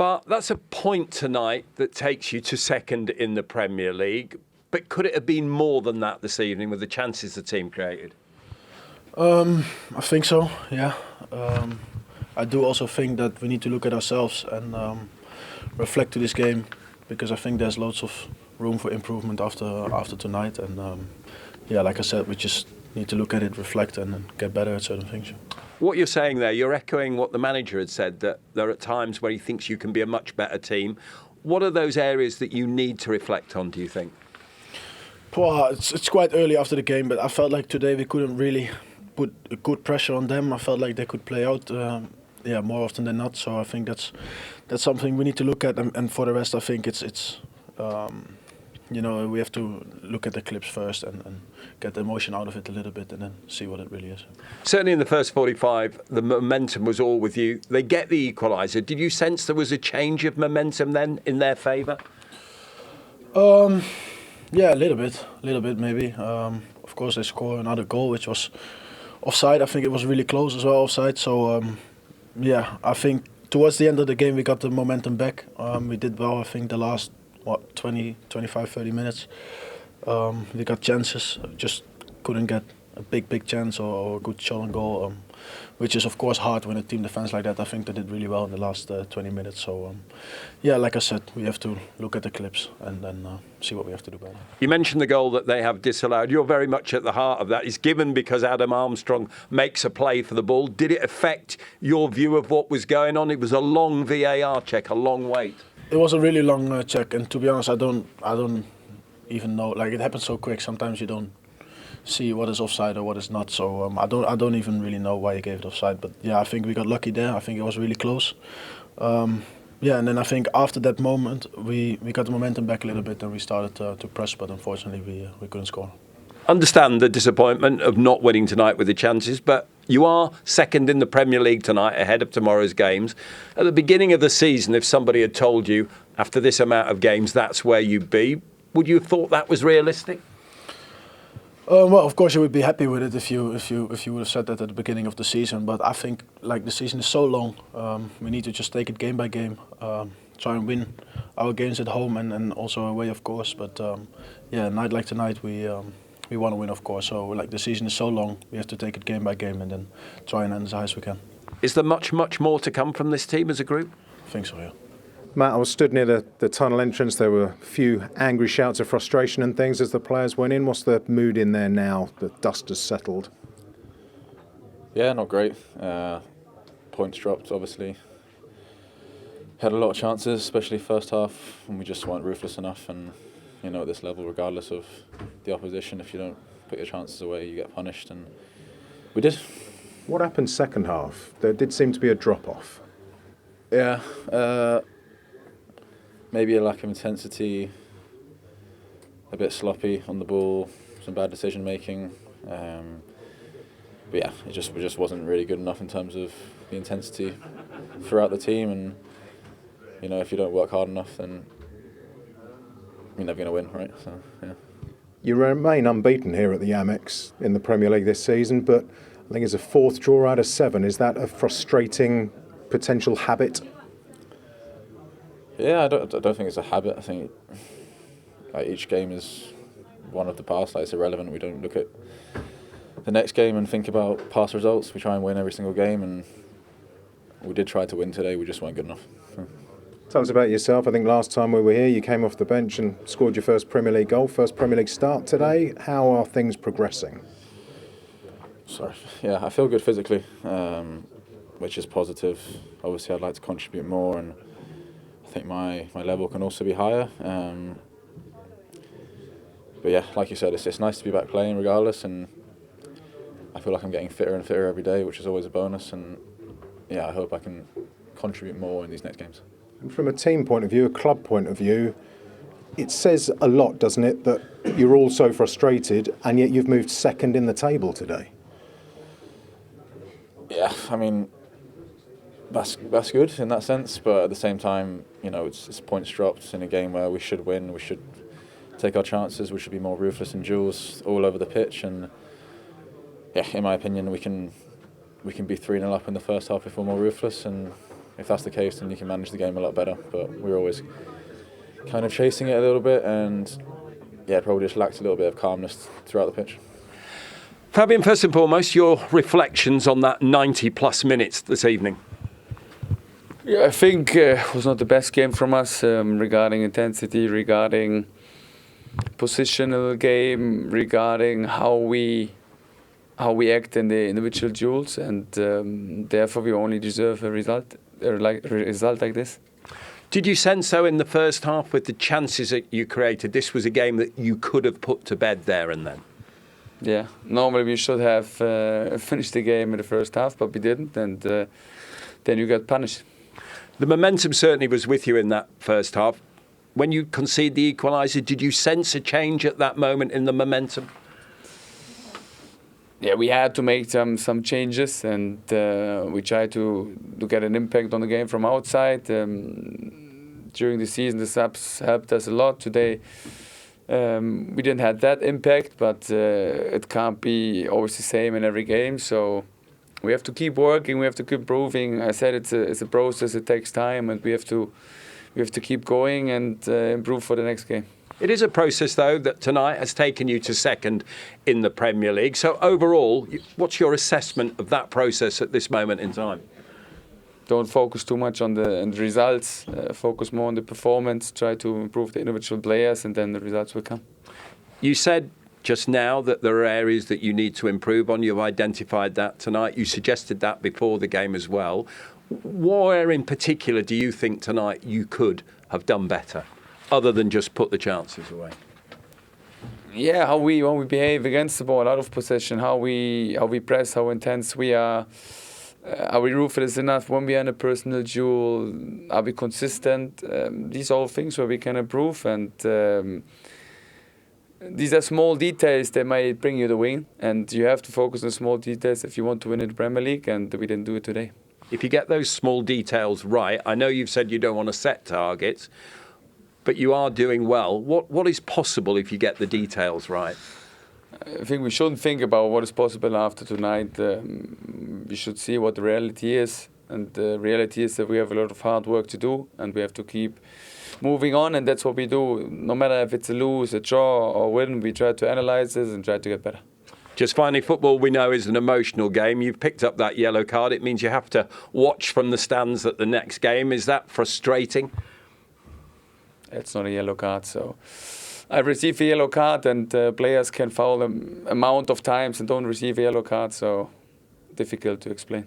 But that's a point tonight that takes you to second in the Premier League. But could it have been more than that this evening with the chances the team created? I think so, yeah. I do also think that we need to look at ourselves and reflect to this game, because I think there's lots of room for improvement after tonight. And like I said, we just need to look at it, reflect, and get better at certain things. What you're saying there, you're echoing what the manager had said, that there are times where he thinks you can be a much better team. What are those areas that you need to reflect on, do you think? Well, it's quite early after the game, but I felt like today we couldn't really put a good pressure on them. I felt like they could play out more often than not. So I think that's something we need to look at. And for the rest, I think it's we have to look at the clips first and get the emotion out of it a little bit, and then see what it really is. Certainly in the first 45, the momentum was all with you. They get the equaliser. Did you sense there was a change of momentum then in their favour? Yeah, a little bit maybe. Of course, they score another goal, which was offside. I think it was really close as well, offside. So, I think towards the end of the game we got the momentum back. We did well, I think, the last 20, 25, 30 minutes. We got chances, just couldn't get a big chance or a good shot on goal, which is of course hard when a team defends like that. I think they did really well in the last 20 minutes. So, like I said, we have to look at the clips and then see what we have to do better. You mentioned the goal that they have disallowed. You're very much at the heart of that. It's given because Adam Armstrong makes a play for the ball. Did it affect your view of what was going on? It was a long VAR check, a long wait. It was a really long check, and to be honest, I don't even know. Like, it happens so quick. Sometimes you don't see what is offside or what is not. So I don't even really know why he gave it offside. But yeah, I think we got lucky there. I think it was really close. And then I think after that moment we got the momentum back a little bit and we started to press. But unfortunately we couldn't score. Understand the disappointment of not winning tonight with the chances, but you are second in the Premier League tonight ahead of tomorrow's games. At the beginning of the season, if somebody had told you after this amount of games that's where you'd be, would you have thought that was realistic? Well, of course you would be happy with it if you would have said that at the beginning of the season. But I think like the season is so long, we need to just take it game by game, try and win our games at home and also away, of course. But a night like tonight we want to win, of course. So like the season is so long, we have to take it game by game and then try and end as high as we can. Is there much more to come from this team as a group? I think so, yeah. Matt, I was stood near the tunnel entrance. There were a few angry shouts of frustration and things as the players went in. What's the mood in there now that dust has settled? Yeah, not great. Points dropped, obviously. Had a lot of chances, especially first half, and we just weren't ruthless enough. And at this level, regardless of the opposition, if you don't put your chances away, you get punished, and we did. What happened second half? There did seem to be a drop-off. Yeah, maybe a lack of intensity, a bit sloppy on the ball, some bad decision making. But yeah, it just wasn't really good enough in terms of the intensity throughout the team. And if you don't work hard enough, then you're never going to win, right? So yeah. You remain unbeaten here at the Amex in the Premier League this season, but I think it's a fourth draw out of 7. Is that a frustrating potential habit? Yeah, I don't think it's a habit. I think each game is one of the past. It's irrelevant. We don't look at the next game and think about past results. We try and win every single game, and we did try to win today. We just weren't good enough. Tell us about yourself. I think last time we were here, you came off the bench and scored your first Premier League goal, first Premier League start today. How are things progressing? Sorry. Yeah, I feel good physically, which is positive. Obviously, I'd like to contribute more, and I think my level can also be higher. But yeah, like you said, it's nice to be back playing regardless, and I feel like I'm getting fitter and fitter every day, which is always a bonus. And yeah, I hope I can contribute more in these next games. And from a team point of view, a club point of view, it says a lot, doesn't it, that you're all so frustrated and yet you've moved second in the table today? Yeah, I mean, that's good in that sense, but at the same time, it's points dropped in a game where we should win. We should take our chances. We should be more ruthless in duels all over the pitch. And yeah, in my opinion, we can be 3-0 up in the first half if we're more ruthless. And if that's the case, then you can manage the game a lot better. But we were always kind of chasing it a little bit, and yeah, probably just lacked a little bit of calmness throughout the pitch. Fabian, first and foremost, your reflections on that 90-plus minutes this evening. Yeah, I think it was not the best game from us regarding intensity, regarding positional game, regarding how we act in the individual duels, and therefore we only deserve a result like this. Did you sense, though, in the first half, with the chances that you created, this was a game that you could have put to bed there and then? Yeah, normally we should have finished the game in the first half, but we didn't, and then you got punished. The momentum certainly was with you in that first half. When you conceded the equaliser, did you sense a change at that moment in the momentum? Yeah, we had to make some changes, and we tried to get an impact on the game from outside. During the season, the subs helped us a lot. Today, we didn't have that impact, but it can't be always the same in every game. So we have to keep working. We have to keep improving. I said it's a process. It takes time, and we have to keep going and improve for the next game. It is a process, though, that tonight has taken you to second in the Premier League. So overall, what's your assessment of that process at this moment in time? Don't focus too much on the results. Focus more on the performance. Try to improve the individual players, and then the results will come. You said just now that there are areas that you need to improve on. You've identified that tonight. You suggested that before the game as well. Where in particular do you think tonight you could have done better, other than just put the chances away? Yeah, how we behave against the ball, out of possession, how we press, how intense we are. Are we ruthless enough when we are in a personal duel? Are we consistent? These are all things where we can improve, and these are small details that might bring you the win, and you have to focus on small details if you want to win in the Premier League, and we didn't do it today. If you get those small details right, I know you've said you don't want to set targets, but you are doing well. What is possible if you get the details right? I think we shouldn't think about what is possible after tonight. We should see what the reality is. And the reality is that we have a lot of hard work to do, and we have to keep moving on, and that's what we do. No matter if it's a lose, a draw or win, we try to analyze this and try to get better. Just finally, football we know is an emotional game. You've picked up that yellow card. It means you have to watch from the stands at the next game. Is that frustrating? It's not a yellow card, so I receive a yellow card, and players can foul an amount of times and don't receive a yellow card, so difficult to explain.